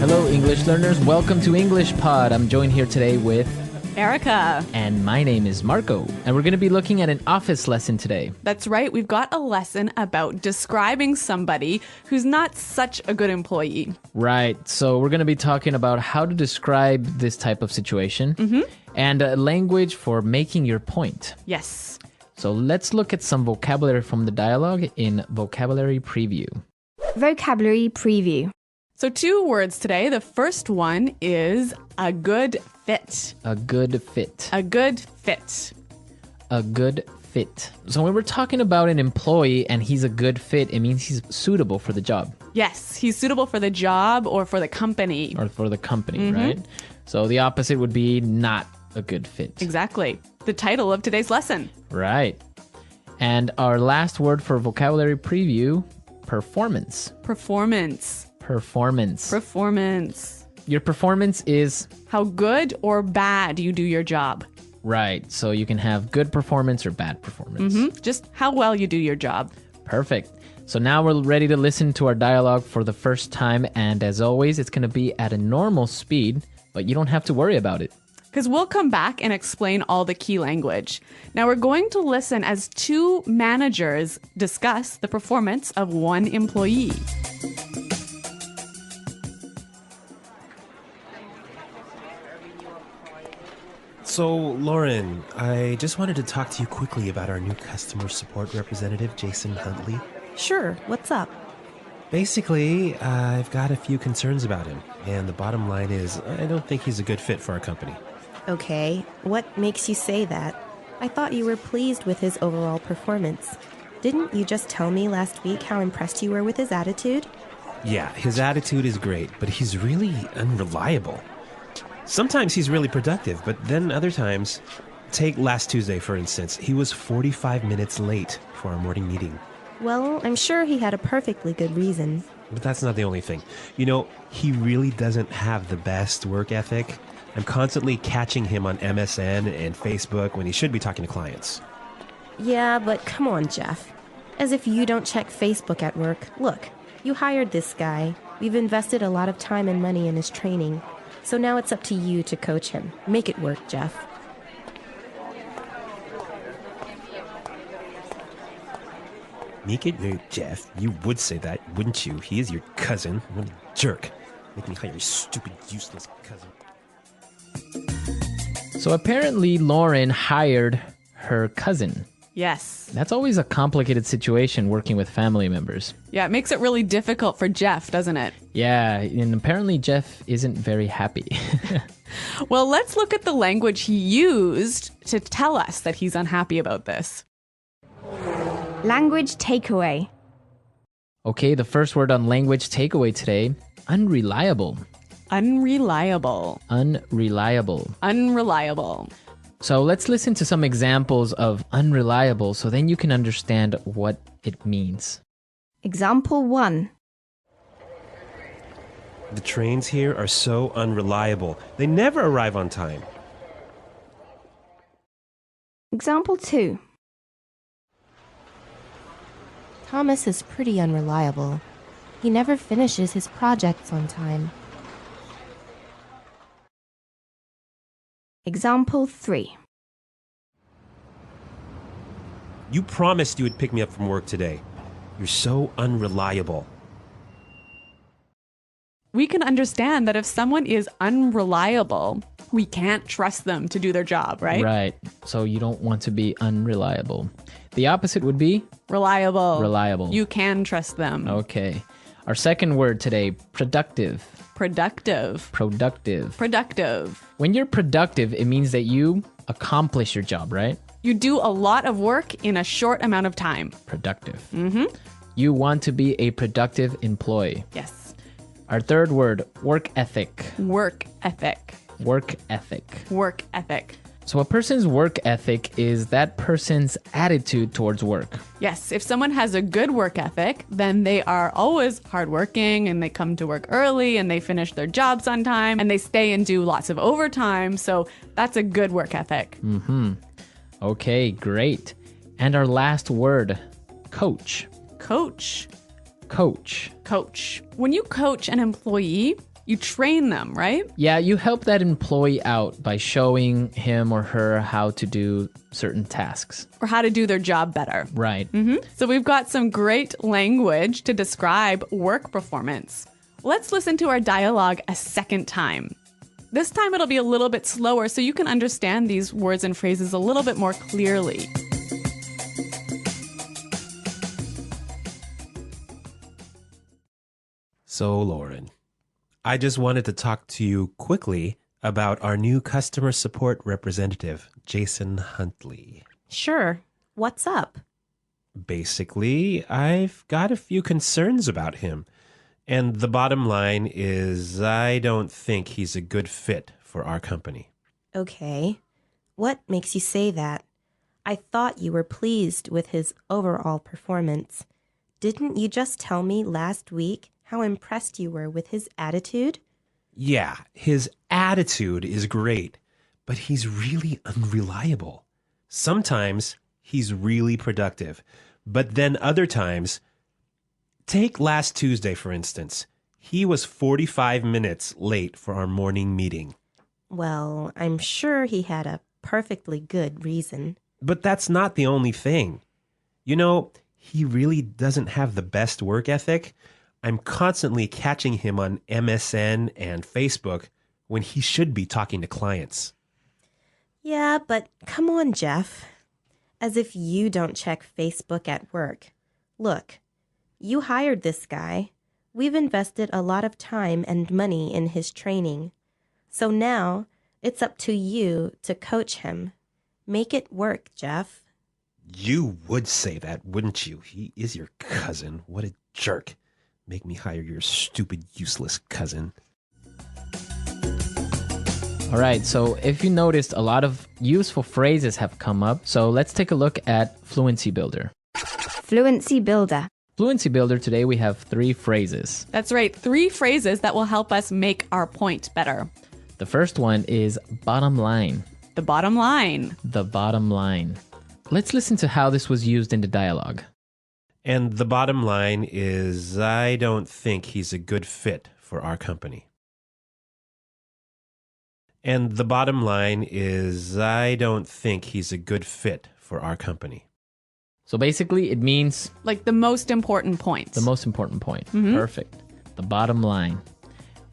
Hello, English learners. Welcome to English Pod. I'm joined here today with Erica. And my name is Marco. And we're going to be looking at an office lesson today. That's right. We've got a lesson about describing somebody who's not such a good employee. Right. So we're going to be talking about how to describe this type of situation and language for making your point. Yes. So let's look at some vocabulary from the dialogue in Vocabulary Preview. Vocabulary Preview. So 2 words today. The first one is a good fit. A good fit. A good fit. A good fit. So when we're talking about an employee and he's a good fit, it means he's suitable for the job. Yes, he's suitable for the job or for the company. Or for the company, right? So the opposite would be not a good fit. Exactly. The title of today's lesson. Right. And our last word for vocabulary preview, performance. Performance. Performance. Performance. Your performance is... how good or bad you do your job. Right. So you can have good performance or bad performance. Just how well you do your job. Perfect. So now we're ready to listen to our dialogue for the first time. And as always, it's going to be at a normal speed, but you don't have to worry about it. Because we'll come back and explain all the key language. Now we're going to listen as 2 managers discuss the performance of one employee. So, Lauren, I just wanted to talk to you quickly about our new customer support representative, Jason Huntley. Sure, what's up? Basically, I've got a few concerns about him, and the bottom line is I don't think he's a good fit for our company. Okay, what makes you say that? I thought you were pleased with his overall performance. Didn't you just tell me last week how impressed you were with his attitude? Yeah, his attitude is great, but he's really unreliable. Sometimes he's really productive, but then other times... Take last Tuesday, for instance. He was 45 minutes late for our morning meeting. Well, I'm sure he had a perfectly good reason. But that's not the only thing. You know, he really doesn't have the best work ethic. I'm constantly catching him on MSN and Facebook when he should be talking to clients. Yeah, but come on, Jeff. As if you don't check Facebook at work. Look, you hired this guy. We've invested a lot of time and money in his training. So now it's up to you to coach him. Make it work, Jeff. Make it work, Jeff. You would say that, wouldn't you? He is your cousin. What a jerk. Make me hire your stupid, useless cousin. So apparently Lauren hired her cousin. Yes. That's always a complicated situation working with family members. Yeah, it makes it really difficult for Jeff, doesn't it? Yeah, and apparently Jeff isn't very happy. Well, let's look at the language he used to tell us that he's unhappy about this. Language takeaway. Okay, the first word on language takeaway today, unreliable. Unreliable. Unreliable. Unreliable. So let's listen to some examples of unreliable so then you can understand what it means. Example 1. The trains here are so unreliable. They never arrive on time. Example 2. Thomas is pretty unreliable. He never finishes his projects on time. Example 3. You promised you would pick me up from work today. You're so unreliable. We can understand that if someone is unreliable, we can't trust them to do their job, right? Right. So you don't want to be unreliable. The opposite would be? Reliable. Reliable. You can trust them. Okay. Our second word today, productive. Productive. Productive. Productive. When you're productive, it means that you accomplish your job, right? You do a lot of work in a short amount of time. Productive. You want to be a productive employee. Yes. Our third word, work ethic. Work ethic. Work ethic. Work ethic. So a person's work ethic is that person's attitude towards work. Yes, if someone has a good work ethic, then they are always hardworking and they come to work early and they finish their jobs on time and they stay and do lots of overtime. So that's a good work ethic. Okay, great. And our last word, coach. Coach. Coach. Coach. When you coach an employee, You train them, right? Yeah, you help that employee out by showing him or her how to do certain tasks. Or how to do their job better. Right. So we've got some great language to describe work performance. Let's listen to our dialogue a second time. This time it'll be a little bit slower so you can understand these words and phrases a little bit more clearly. So, Lauren, I just wanted to talk to you quickly about our new customer support representative, Jason Huntley. Sure. What's up? Basically, I've got a few concerns about him. And the bottom line is I don't think he's a good fit for our company. Okay. What makes you say that? I thought you were pleased with his overall performance. Didn't you just tell me last week how impressed you were with his attitude? Yeah, his attitude is great, but he's really unreliable. Sometimes he's really productive, but then other times, take last Tuesday, for instance. He was 45 minutes late for our morning meeting. Well, I'm sure he had a perfectly good reason. But that's not the only thing. You know, he really doesn't have the best work ethic. I'm constantly catching him on MSN and Facebook when he should be talking to clients. Yeah, but come on, Jeff. As if you don't check Facebook at work. Look, you hired this guy. We've invested a lot of time and money in his training. So now it's up to you to coach him. Make it work, Jeff. You would say that, wouldn't you? He is your cousin. What a jerk. Make me hire your stupid, useless cousin. All right, so if you noticed, a lot of useful phrases have come up. So let's take a look at Fluency Builder. Fluency Builder. Fluency Builder, today we have 3 phrases. That's right, 3 phrases that will help us make our point better. The first one is bottom line. The bottom line. The bottom line. Let's listen to how this was used in the dialogue. And the bottom line is I don't think he's a good fit for our company. And the bottom line is I don't think he's a good fit for our company. So basically, it means Like the most important points. the most important point. Perfect. The bottom line.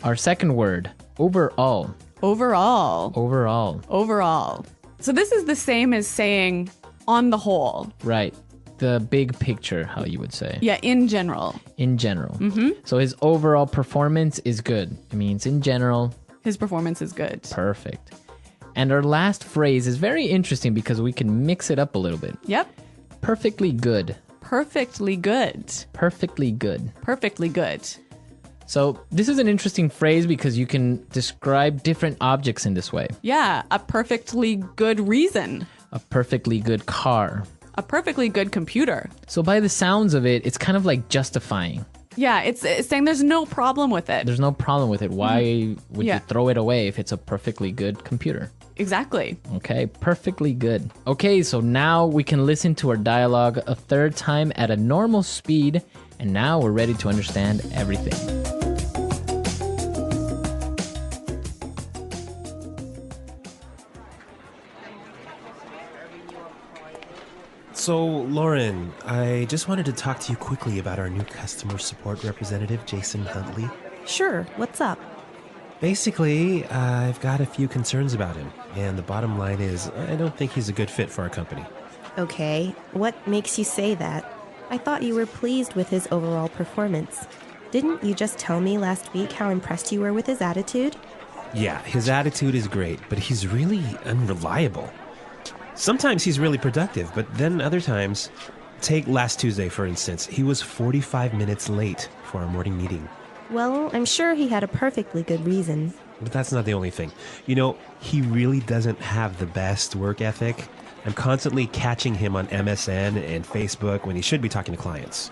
Our second word, overall. Overall. Overall. Overall. So this is the same as saying on the whole. Right. The big picture, how you would say. Yeah, in general. In general. So his overall performance is good. It means in general, His performance is good. perfect. And our last phrase is very interesting because we can mix it up a little bit. Yep. Perfectly good. Perfectly good. Perfectly good. Perfectly good. So this is an interesting phrase because you can describe different objects in this way. Yeah, a perfectly good reason. A perfectly good car. A perfectly good computer. So by the sounds of it, it's kind of like justifying. Yeah, it's saying there's no problem with it. There's no problem with it. Why would Yeah. you throw it away if it's a perfectly good computer? Exactly. Okay, perfectly good. Okay, so now we can listen to our dialogue a third time at a normal speed, and now we're ready to understand everything. So, Lauren, I just wanted to talk to you quickly about our new customer support representative, Jason Huntley. Sure. What's up? Basically, I've got a few concerns about him, and the bottom line is I don't think he's a good fit for our company. Okay. What makes you say that? I thought you were pleased with his overall performance. Didn't you just tell me last week how impressed you were with his attitude? Yeah, his attitude is great, but he's really unreliable. Sometimes he's really productive, but then other times, take last Tuesday, for instance. He was 45 minutes late for our morning meeting. Well, I'm sure he had a perfectly good reason. But that's not the only thing. You know, he really doesn't have the best work ethic. I'm constantly catching him on MSN and Facebook when he should be talking to clients.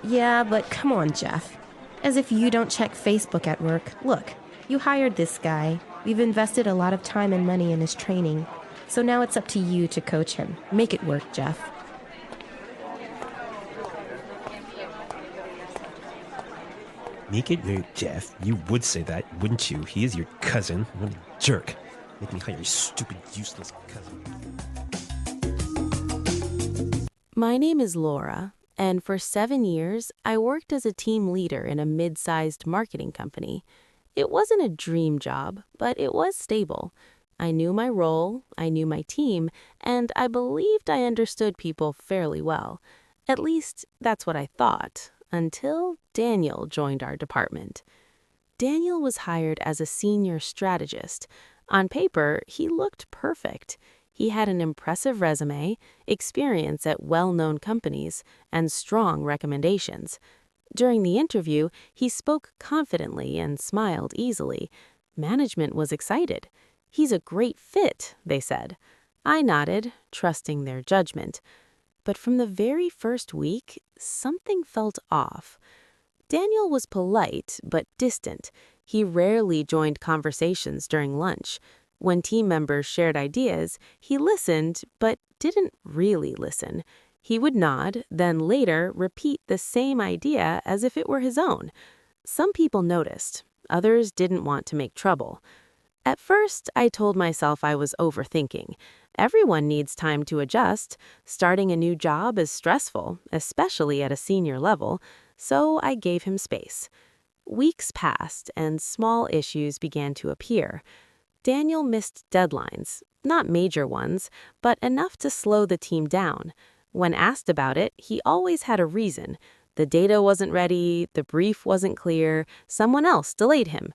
Yeah, but come on, Jeff. As if you don't check Facebook at work. Look, you hired this guy. We've invested a lot of time and money in his training. So now it's up to you to coach him. Make it work, Jeff. Make it no, Jeff. You would say that, wouldn't you? He is your cousin. What a jerk. Make me hire your stupid, useless cousin. My name is Laura, and for 7 years, I worked as a team leader in a mid-sized marketing company. It wasn't a dream job, but it was stable. I knew my role, I knew my team, and I believed I understood people fairly well. At least, that's what I thought, until Daniel joined our department. Daniel was hired as a senior strategist. On paper, he looked perfect. He had an impressive resume, experience at well-known companies, and strong recommendations. During the interview, he spoke confidently and smiled easily. Management was excited. "He's a great fit," they said. I nodded, trusting their judgment. But from the very first week, something felt off. Daniel was polite but distant. He rarely joined conversations during lunch. When team members shared ideas, he listened but didn't really listen. He would nod, then later repeat the same idea as if it were his own. Some people noticed. Others didn't want to make trouble. At first, I told myself I was overthinking. Everyone needs time to adjust. Starting a new job is stressful, especially at a senior level, so I gave him space. Weeks passed, and small issues began to appear. Daniel missed deadlines, not major ones, but enough to slow the team down. When asked about it, he always had a reason. The data wasn't ready, the brief wasn't clear, someone else delayed him.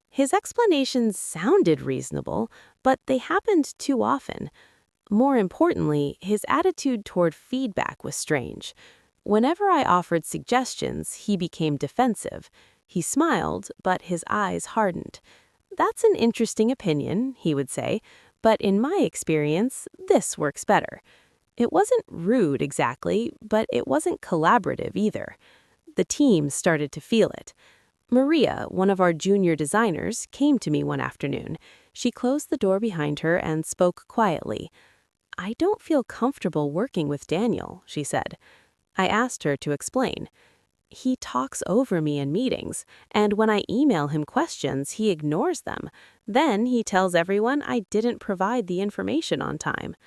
His explanations sounded reasonable, but they happened too often. More importantly, his attitude toward feedback was strange. Whenever I offered suggestions, he became defensive. He smiled, but his eyes hardened. "That's an interesting opinion," he would say, "but in my experience, this works better." It wasn't rude exactly, but it wasn't collaborative either. The team started to feel it. Maria, one of our junior designers, came to me one afternoon. She closed the door behind her and spoke quietly. "I don't feel comfortable working with Daniel," she said. I asked her to explain. "He talks over me in meetings, and when I email him questions, he ignores them. Then he tells everyone I didn't provide the information on time."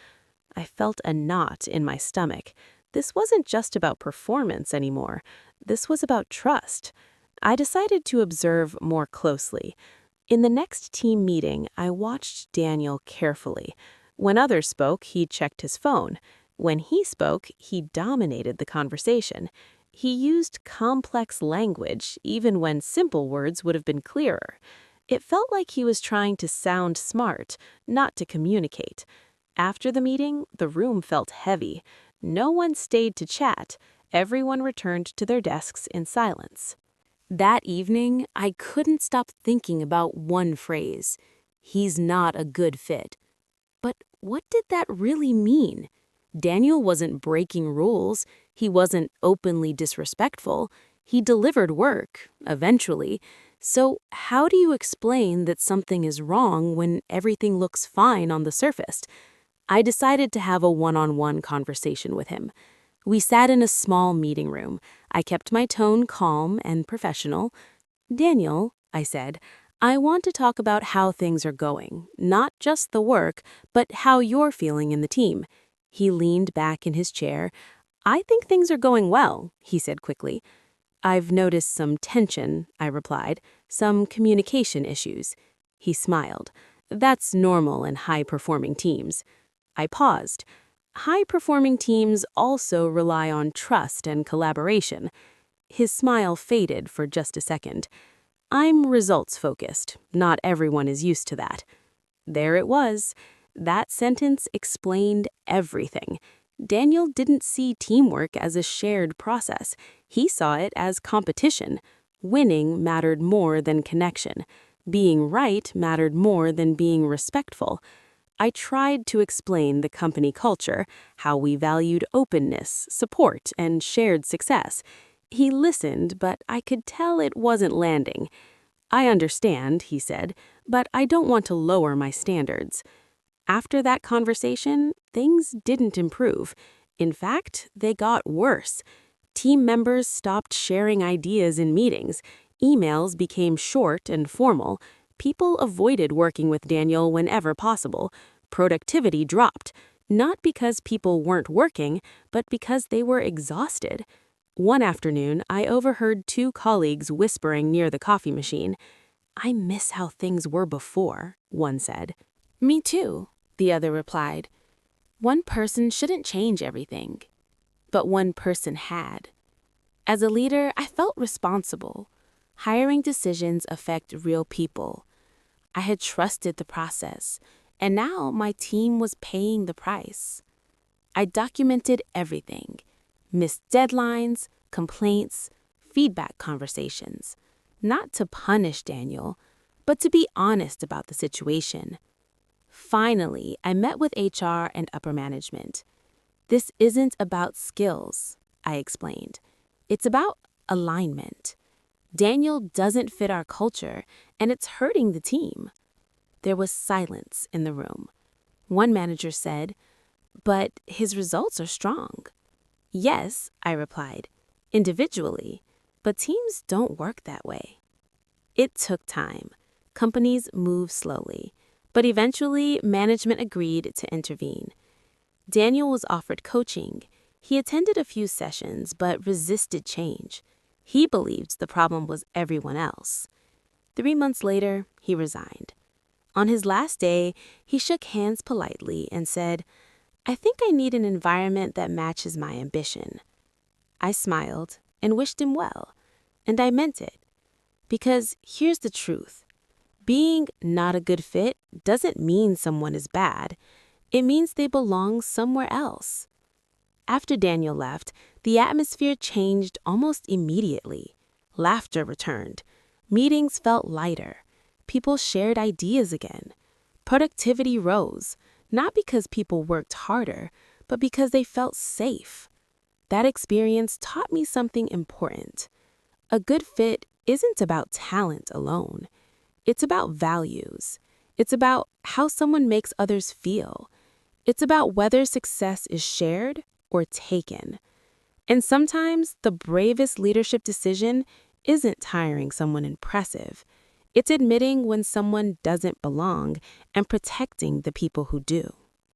I felt a knot in my stomach. This wasn't just about performance anymore. This was about trust. I decided to observe more closely. In the next team meeting, I watched Daniel carefully. When others spoke, he checked his phone. When he spoke, he dominated the conversation. He used complex language, even when simple words would have been clearer. It felt like he was trying to sound smart, not to communicate. After the meeting, the room felt heavy. No one stayed to chat. Everyone returned to their desks in silence. That evening, I couldn't stop thinking about one phrase. "He's not a good fit." But what did that really mean? Daniel wasn't breaking rules. He wasn't openly disrespectful. He delivered work, eventually. So how do you explain that something is wrong when everything looks fine on the surface? I decided to have a one-on-one conversation with him. We sat in a small meeting room. I kept my tone calm and professional. "Daniel," I said, "I want to talk about how things are going, not just the work, but how you're feeling in the team." He leaned back in his chair. "I think things are going well," he said quickly. "I've noticed some tension," I replied, "some communication issues." He smiled. "That's normal in high-performing teams." I paused. High-performing teams also rely on trust and collaboration. His smile faded for just a second. "I'm results-focused. Not everyone is used to that." There it was. That sentence explained everything. Daniel didn't see teamwork as a shared process. He saw it as competition. Winning mattered more than connection. Being right mattered more than being respectful. I tried to explain the company culture, how we valued openness, support, and shared success. He listened, but I could tell it wasn't landing. "I understand," he said, "but I don't want to lower my standards." After that conversation, things didn't improve. In fact, they got worse. Team members stopped sharing ideas in meetings. Emails became short and formal. People avoided working with Daniel whenever possible. Productivity dropped, not because people weren't working, but because they were exhausted. One afternoon, I overheard two colleagues whispering near the coffee machine. "I miss how things were before," one said. "Me too," the other replied. One person shouldn't change everything. But one person had. As a leader, I felt responsible. Hiring decisions affect real people. I had trusted the process, and now my team was paying the price. I documented everything: missed deadlines, complaints, feedback conversations. Not to punish Daniel, but to be honest about the situation. Finally, I met with HR and upper management. "This isn't about skills," I explained. "It's about alignment. Daniel doesn't fit our culture, and it's hurting the team." There was silence in the room. One manager said, "But his results are strong." "Yes," I replied, "individually, but teams don't work that way." It took time. Companies move slowly, but eventually management agreed to intervene. Daniel was offered coaching. He attended a few sessions, but resisted change. He believed the problem was everyone else. 3 months later, he resigned. On his last day, he shook hands politely and said, "I think I need an environment that matches my ambition." I smiled and wished him well, and I meant it. Because here's the truth. Being not a good fit doesn't mean someone is bad. It means they belong somewhere else. After Daniel left, the atmosphere changed almost immediately. Laughter returned. Meetings felt lighter. People shared ideas again. Productivity rose, not because people worked harder, but because they felt safe. That experience taught me something important. A good fit isn't about talent alone. It's about values. It's about how someone makes others feel. It's about whether success is shared or taken. And sometimes the bravest leadership decision isn't hiring someone impressive. It's admitting when someone doesn't belong and protecting the people who do.